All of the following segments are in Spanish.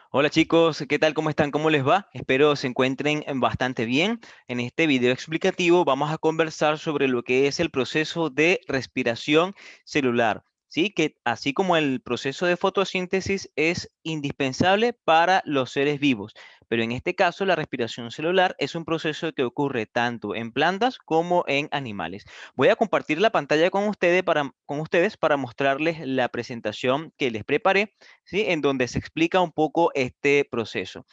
Hola chicos, ¿qué tal? ¿Cómo están? ¿Cómo les va? Espero se encuentren bastante bien. En este video explicativo vamos a conversar sobre lo que es el proceso de respiración celular. Sí, que así como el proceso de fotosíntesis es indispensable para los seres vivos, pero en este caso la respiración celular es un proceso que ocurre tanto en plantas como en animales. Voy a compartir la pantalla con ustedes para mostrarles la presentación que les preparé, ¿sí? En donde se explica un poco este proceso.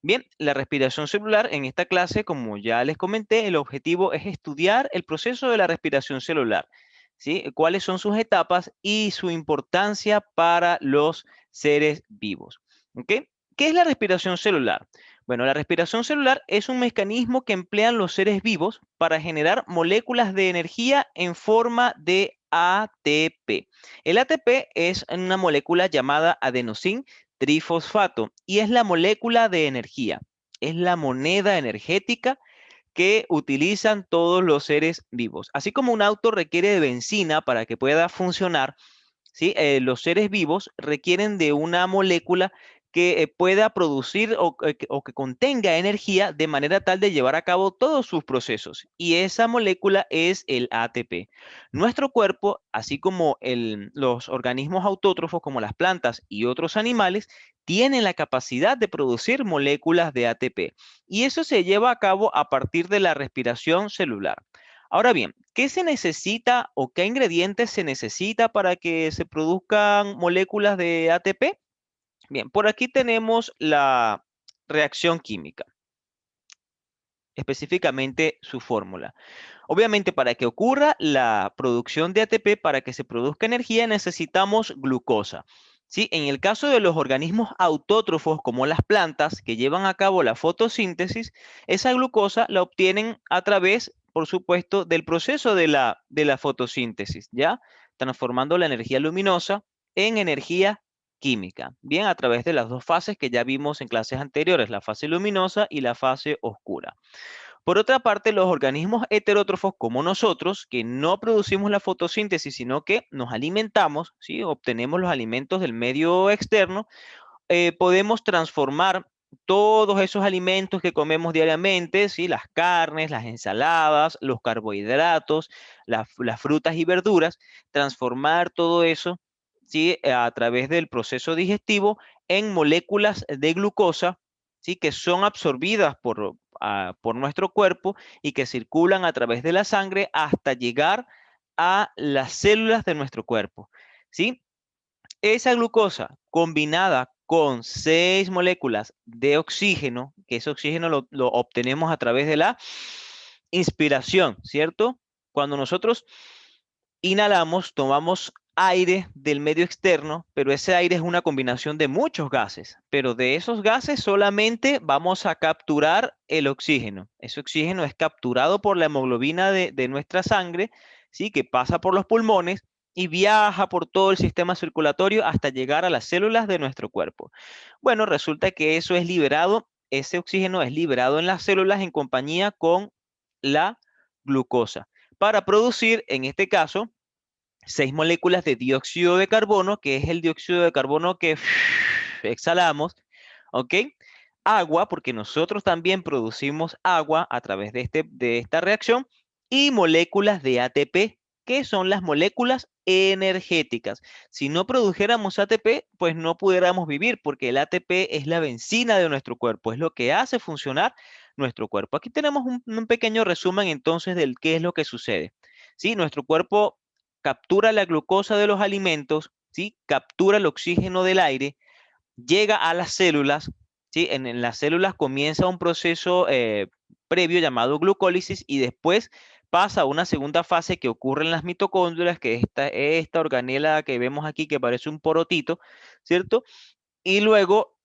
Bien, la respiración celular en esta clase, como ya les comenté, el objetivo es estudiar el proceso de la respiración celular, ¿sí? Cuáles son sus etapas y su importancia para los seres vivos, ¿ok? ¿Qué es la respiración celular? Bueno, la respiración celular es un mecanismo que emplean los seres vivos para generar moléculas de energía en forma de ATP. El ATP es una molécula llamada adenosín trifosfato y es la molécula de energía, es la moneda energética que utilizan todos los seres vivos. Así como un auto requiere de benzina para que pueda funcionar, ¿sí? Los seres vivos requieren de una molécula que pueda producir o que contenga energía de manera tal de llevar a cabo todos sus procesos. Y esa molécula es el ATP. Nuestro cuerpo, así como los organismos autótrofos como las plantas y otros animales, tienen la capacidad de producir moléculas de ATP. Y eso se lleva a cabo a partir de la respiración celular. Ahora bien, ¿qué se necesita o qué ingredientes se necesita para que se produzcan moléculas de ATP? Bien, por aquí tenemos la reacción química, específicamente su fórmula. Obviamente, para que ocurra la producción de ATP, para que se produzca energía, necesitamos glucosa. ¿Sí? En el caso de los organismos autótrofos, como las plantas, que llevan a cabo la fotosíntesis, esa glucosa la obtienen a través, por supuesto, del proceso de la fotosíntesis, ¿ya? Transformando la energía luminosa en energía química, bien, a través de las dos fases que ya vimos en clases anteriores, la fase luminosa y la fase oscura. Por otra parte, los organismos heterótrofos como nosotros, que no producimos la fotosíntesis, sino que nos alimentamos, ¿sí? Obtenemos los alimentos del medio externo, podemos transformar todos esos alimentos que comemos diariamente, ¿sí? Las carnes, las ensaladas, los carbohidratos, las frutas y verduras, transformar todo eso, ¿sí? A través del proceso digestivo en moléculas de glucosa, ¿sí? Que son absorbidas por nuestro cuerpo y que circulan a través de la sangre hasta llegar a las células de nuestro cuerpo, ¿sí? Esa glucosa combinada con 6 moléculas de oxígeno, que ese oxígeno lo obtenemos a través de la inspiración, ¿cierto? Cuando nosotros inhalamos, tomamos aire del medio externo, pero ese aire es una combinación de muchos gases, pero de esos gases solamente vamos a capturar el oxígeno. Ese oxígeno es capturado por la hemoglobina de nuestra sangre, ¿sí? Que pasa por los pulmones y viaja por todo el sistema circulatorio hasta llegar a las células de nuestro cuerpo. Bueno, resulta que eso es liberado, ese oxígeno es liberado en las células en compañía con la glucosa para producir, en este caso, 6 moléculas de dióxido de carbono, que es el dióxido de carbono que exhalamos, ¿ok? Agua, porque nosotros también producimos agua a través de esta reacción, y moléculas de ATP, que son las moléculas energéticas. Si no produjéramos ATP, pues no pudiéramos vivir, porque el ATP es la benzina de nuestro cuerpo, es lo que hace funcionar nuestro cuerpo. Aquí tenemos un pequeño resumen entonces del qué es lo que sucede. Sí, nuestro cuerpo captura la glucosa de los alimentos, ¿sí? Captura el oxígeno del aire, llega a las células, ¿sí? En las células comienza un proceso previo llamado glucólisis y después pasa a una segunda fase que ocurre en las mitocondrias, que es esta organela que vemos aquí que parece un porotito, ¿cierto? Y luego,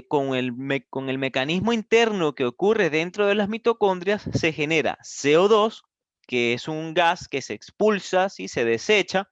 con el mecanismo interno que ocurre dentro de las mitocondrias, se genera CO2, que es un gas que se expulsa, ¿sí? Se desecha,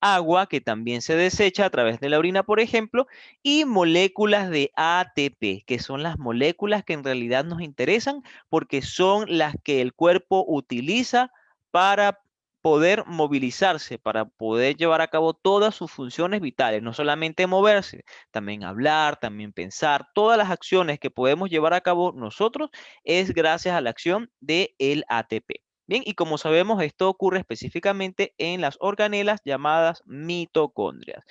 agua, que también se desecha a través de la orina, por ejemplo, y moléculas de ATP, que son las moléculas que en realidad nos interesan porque son las que el cuerpo utiliza para poder movilizarse, para poder llevar a cabo todas sus funciones vitales, no solamente moverse, también hablar, también pensar, todas las acciones que podemos llevar a cabo nosotros es gracias a la acción del ATP. Bien, y como sabemos, esto ocurre específicamente en las organelas llamadas mitocondrias.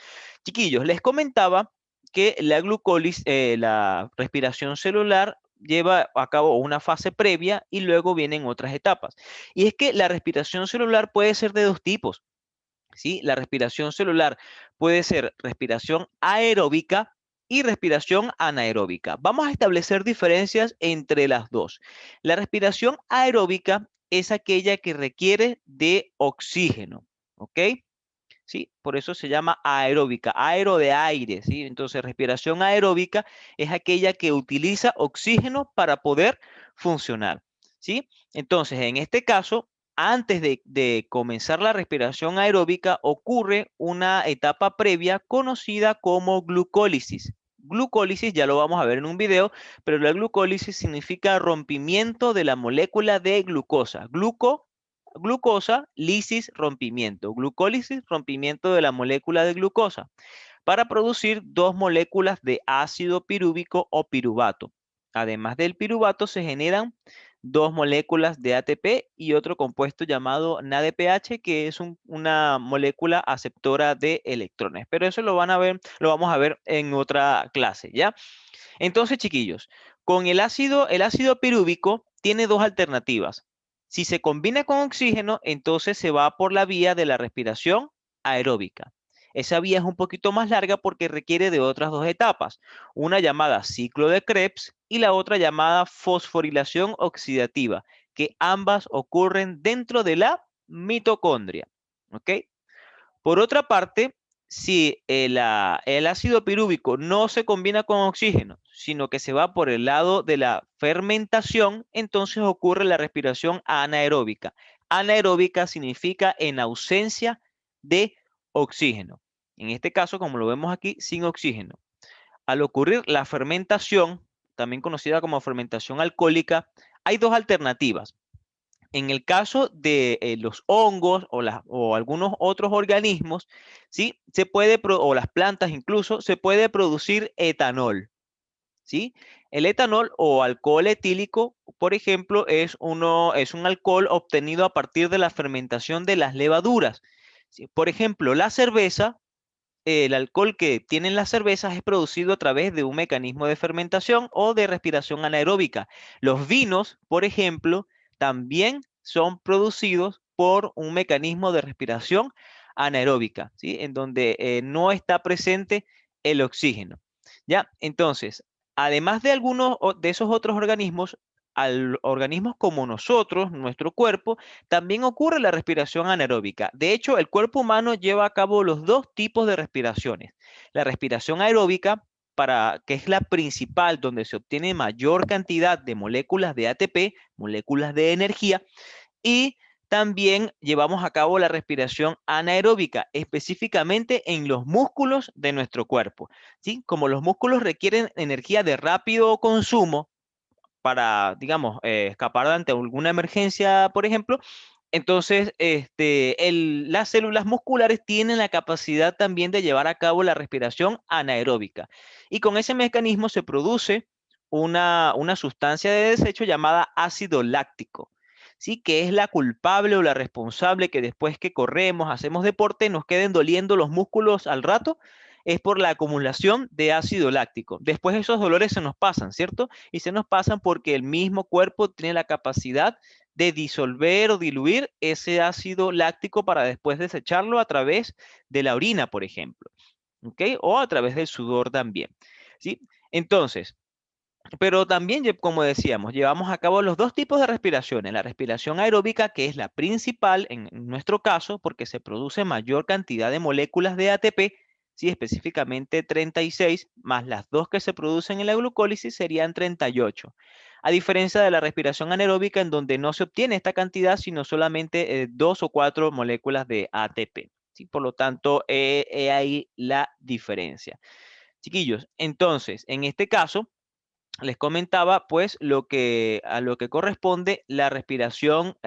Chiquillos, les comentaba que la glucólisis, la respiración celular lleva a cabo una fase previa y luego vienen otras etapas. Y es que la respiración celular puede ser de dos tipos, ¿sí? La respiración celular puede ser respiración aeróbica y respiración anaeróbica. Vamos a establecer diferencias entre las dos. La respiración aeróbica es aquella que requiere de oxígeno, ¿ok? ¿Sí? Por eso se llama aeróbica, aero de aire, ¿sí? Entonces, respiración aeróbica es aquella que utiliza oxígeno para poder funcionar, ¿sí? Entonces, en este caso, antes de comenzar la respiración aeróbica, ocurre una etapa previa conocida como glucólisis. Glucólisis, ya lo vamos a ver en un video, pero la glucólisis significa rompimiento de la molécula de glucosa. Glucosa, lisis, rompimiento. Glucólisis, rompimiento de la molécula de glucosa para producir dos moléculas de ácido pirúvico o piruvato. Además del piruvato se generan dos moléculas de ATP y otro compuesto llamado NADPH, que es una molécula aceptora de electrones. Pero eso lo van a ver, lo vamos a ver en otra clase, ¿ya? Entonces, chiquillos, con el ácido pirúvico tiene dos alternativas. Si se combina con oxígeno, entonces se va por la vía de la respiración aeróbica. Esa vía es un poquito más larga porque requiere de otras dos etapas, una llamada ciclo de Krebs y la otra llamada fosforilación oxidativa, que ambas ocurren dentro de la mitocondria. ¿Ok? Por otra parte, si el ácido pirúvico no se combina con oxígeno, sino que se va por el lado de la fermentación, entonces ocurre la respiración anaeróbica. Anaeróbica significa en ausencia de oxígeno. En este caso, como lo vemos aquí, sin oxígeno. Al ocurrir la fermentación, también conocida como fermentación alcohólica, hay dos alternativas. En el caso de los hongos o algunos otros organismos, ¿sí? O las plantas incluso, se puede producir etanol, ¿sí? El etanol o alcohol etílico, por ejemplo, es un alcohol obtenido a partir de la fermentación de las levaduras, ¿sí? Por ejemplo, la cerveza, el alcohol que tienen las cervezas es producido a través de un mecanismo de fermentación o de respiración anaeróbica. Los vinos, por ejemplo, también son producidos por un mecanismo de respiración anaeróbica, ¿sí? En donde no está presente el oxígeno. ¿Ya? Entonces, además de algunos de esos otros organismos, organismos como nosotros, nuestro cuerpo, también ocurre la respiración anaeróbica. De hecho, el cuerpo humano lleva a cabo los dos tipos de respiraciones. La respiración aeróbica, que es la principal, donde se obtiene mayor cantidad de moléculas de ATP, moléculas de energía, y también llevamos a cabo la respiración anaeróbica, específicamente en los músculos de nuestro cuerpo, ¿sí? Como los músculos requieren energía de rápido consumo, para, digamos, escapar ante alguna emergencia, por ejemplo, entonces las células musculares tienen la capacidad también de llevar a cabo la respiración anaeróbica. Y con ese mecanismo se produce una sustancia de desecho llamada ácido láctico. ¿Sí? Que es la culpable o la responsable que después que corremos, hacemos deporte, nos queden doliendo los músculos al rato, es por la acumulación de ácido láctico. Después esos dolores se nos pasan, ¿cierto? Y se nos pasan porque el mismo cuerpo tiene la capacidad de disolver o diluir ese ácido láctico para después desecharlo a través de la orina, por ejemplo, ¿ok? O a través del sudor también, ¿sí? Entonces, pero también, como decíamos, llevamos a cabo los dos tipos de respiraciones. La respiración aeróbica, que es la principal en nuestro caso, porque se produce mayor cantidad de moléculas de ATP, ¿sí? Específicamente 36, más las dos que se producen en la glucólisis serían 38. A diferencia de la respiración anaeróbica, en donde no se obtiene esta cantidad, sino solamente dos o cuatro moléculas de ATP, ¿sí? Por lo tanto, he ahí la diferencia. Chiquillos, entonces, en este caso les comentaba pues a lo que corresponde la respiración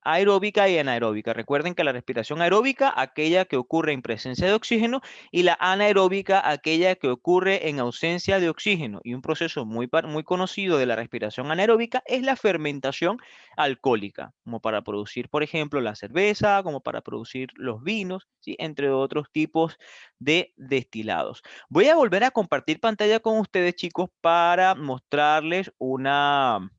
aeróbica y anaeróbica. Recuerden que la respiración aeróbica, aquella que ocurre en presencia de oxígeno, y la anaeróbica, aquella que ocurre en ausencia de oxígeno. Y un proceso muy conocido de la respiración anaeróbica es la fermentación alcohólica, como para producir, por ejemplo, la cerveza, como para producir los vinos, ¿sí? Entre otros tipos de destilados. Voy a volver a compartir pantalla con ustedes, chicos, para mostrarles un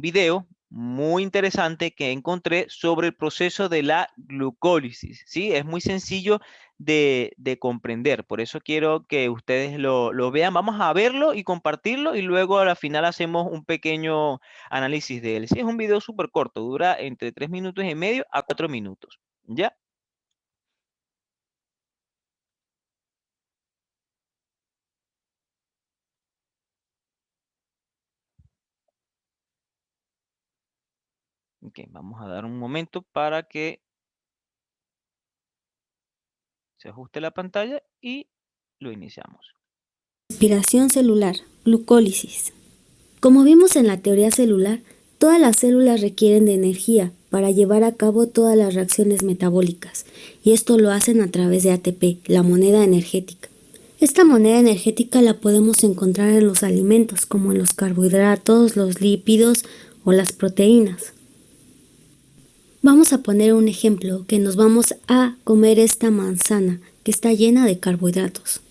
video muy interesante que encontré sobre el proceso de la glucólisis, ¿sí? Es muy sencillo de comprender, por eso quiero que ustedes lo vean. Vamos a verlo y compartirlo y luego a la final hacemos un pequeño análisis de él. Sí, es un video súper corto, dura entre 3 minutos y medio a 4 minutos, ¿ya? Ok, vamos a dar un momento para que se ajuste la pantalla y lo iniciamos. Respiración celular, glucólisis. Como vimos en la teoría celular, todas las células requieren de energía para llevar a cabo todas las reacciones metabólicas, y esto lo hacen a través de ATP, la moneda energética. Esta moneda energética la podemos encontrar en los alimentos, como en los carbohidratos, los lípidos o las proteínas. Vamos a poner un ejemplo, que nos vamos a comer esta manzana que está llena de carbohidratos.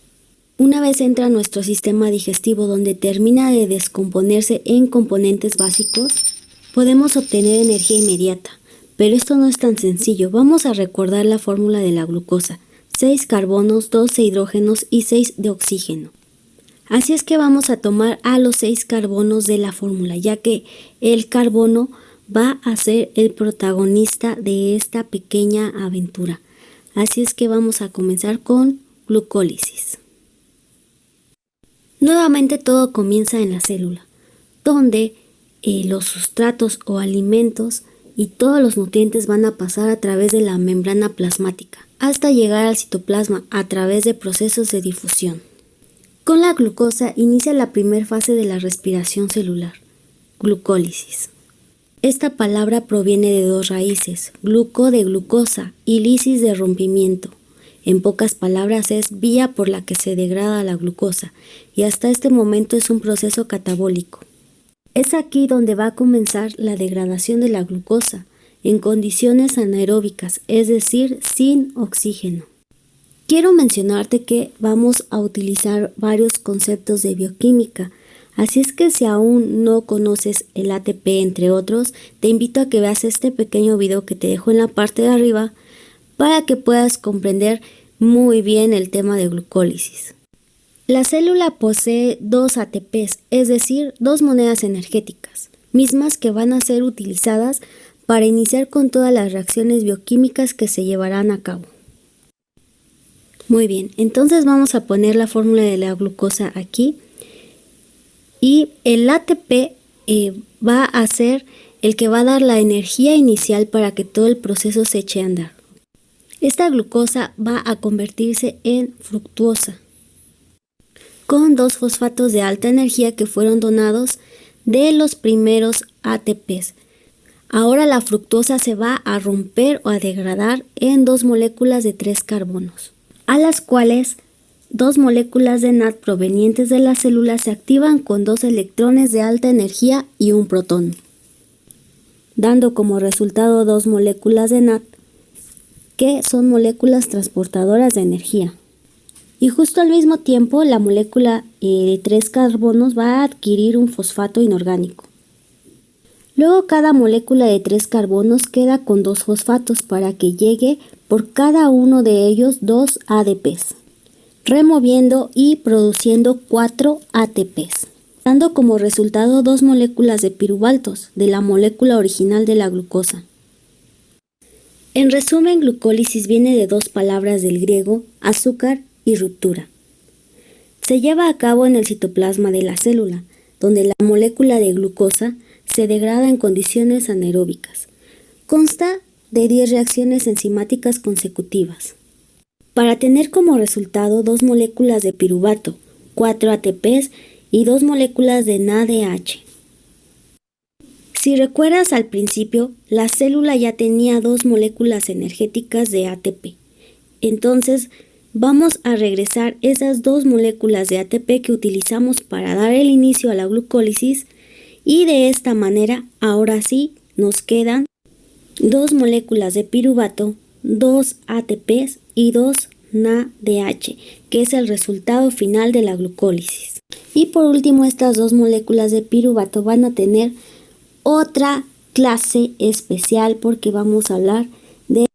Una vez entra a nuestro sistema digestivo donde termina de descomponerse en componentes básicos, podemos obtener energía inmediata. Pero esto no es tan sencillo. Vamos a recordar la fórmula de la glucosa: 6 carbonos, 12 hidrógenos y 6 de oxígeno. Así es que vamos a tomar a los 6 carbonos de la fórmula, ya que el carbono va a ser el protagonista de esta pequeña aventura. Así es que vamos a comenzar con glucólisis. Nuevamente todo comienza en la célula, donde los sustratos o alimentos y todos los nutrientes van a pasar a través de la membrana plasmática, hasta llegar al citoplasma a través de procesos de difusión. Con la glucosa inicia la primera fase de la respiración celular, glucólisis. Esta palabra proviene de dos raíces, gluco de glucosa y lisis de rompimiento. En pocas palabras es vía por la que se degrada la glucosa, y hasta este momento es un proceso catabólico. Es aquí donde va a comenzar la degradación de la glucosa, en condiciones anaeróbicas, es decir, sin oxígeno. Quiero mencionarte que vamos a utilizar varios conceptos de bioquímica, así es que si aún no conoces el ATP entre otros, te invito a que veas este pequeño video que te dejo en la parte de arriba para que puedas comprender muy bien el tema de glucólisis. La célula posee dos ATPs, es decir, dos monedas energéticas, mismas que van a ser utilizadas para iniciar con todas las reacciones bioquímicas que se llevarán a cabo. Muy bien, entonces vamos a poner la fórmula de la glucosa aquí, y el ATP va a ser el que va a dar la energía inicial para que todo el proceso se eche a andar. Esta glucosa va a convertirse en fructuosa, con dos fosfatos de alta energía que fueron donados de los primeros ATPs. Ahora la fructosa se va a romper o a degradar en dos moléculas de 3 carbonos, a las cuales dos moléculas de NAD provenientes de la célula se activan con 2 electrones de alta energía y un protón, dando como resultado 2 moléculas de NAD, que son moléculas transportadoras de energía. Y justo al mismo tiempo la molécula de 3 carbonos va a adquirir un fosfato inorgánico. Luego cada molécula de 3 carbonos queda con 2 fosfatos para que llegue por cada uno de ellos 2 ADPs, removiendo y produciendo 4 ATPs, dando como resultado 2 moléculas de piruvaltos de la molécula original de la glucosa. En resumen, glucólisis viene de dos palabras del griego, azúcar y ruptura. Se lleva a cabo en el citoplasma de la célula, donde la molécula de glucosa se degrada en condiciones anaeróbicas. Consta de 10 reacciones enzimáticas consecutivas, para tener como resultado 2 moléculas de piruvato, 4 ATPs y 2 moléculas de NADH. Si recuerdas al principio, la célula ya tenía dos moléculas energéticas de ATP. Entonces, vamos a regresar esas dos moléculas de ATP que utilizamos para dar el inicio a la glucólisis y de esta manera, ahora sí, nos quedan dos moléculas de piruvato, dos ATPs y dos NADH, que es el resultado final de la glucólisis. Y por último, estas dos moléculas de piruvato van a tener otra clase especial porque vamos a hablar de...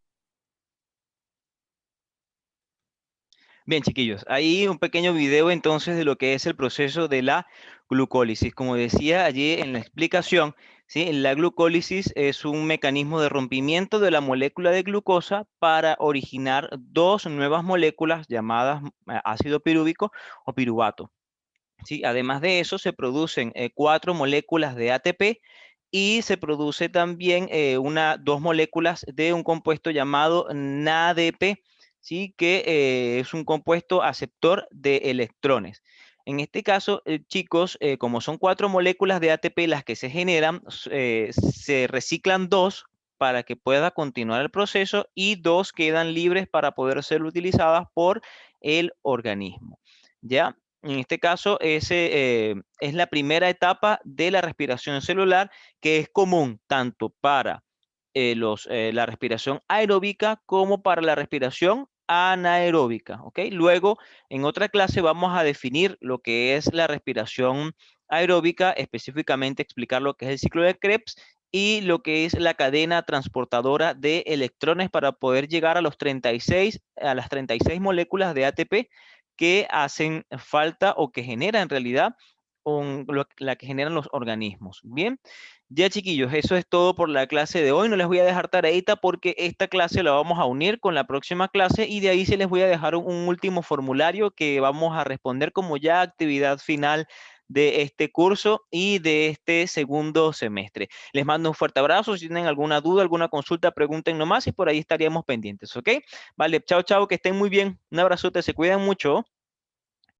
Bien, chiquillos, ahí un pequeño video entonces de lo que es el proceso de la glucólisis. Como decía allí en la explicación, ¿sí? La glucólisis es un mecanismo de rompimiento de la molécula de glucosa para originar dos nuevas moléculas llamadas ácido pirúvico o piruvato. ¿Sí? Además de eso, se producen cuatro moléculas de ATP y se produce también dos moléculas de un compuesto llamado NADP, ¿sí? Que es un compuesto aceptor de electrones. En este caso, chicos, como son cuatro moléculas de ATP las que se generan, se reciclan dos para que pueda continuar el proceso y dos quedan libres para poder ser utilizadas por el organismo. ¿Ya? En este caso, es la primera etapa de la respiración celular que es común tanto para la respiración aeróbica como para la respiración anaeróbica, ¿ok? Luego, en otra clase vamos a definir lo que es la respiración aeróbica, específicamente explicar lo que es el ciclo de Krebs y lo que es la cadena transportadora de electrones para poder llegar a a las 36 moléculas de ATP que hacen falta o que genera en realidad la que generan los organismos. Bien, ya chiquillos, eso es todo por la clase de hoy. No les voy a dejar tareita porque esta clase la vamos a unir con la próxima clase y de ahí se les voy a dejar un último formulario que vamos a responder como ya actividad final de este curso y de este segundo semestre. Les mando un fuerte abrazo. Si tienen alguna duda, alguna consulta, pregunten nomás y por ahí estaríamos pendientes, ¿ok? Vale, chao, chao, que estén muy bien. Un abrazote, se cuidan mucho.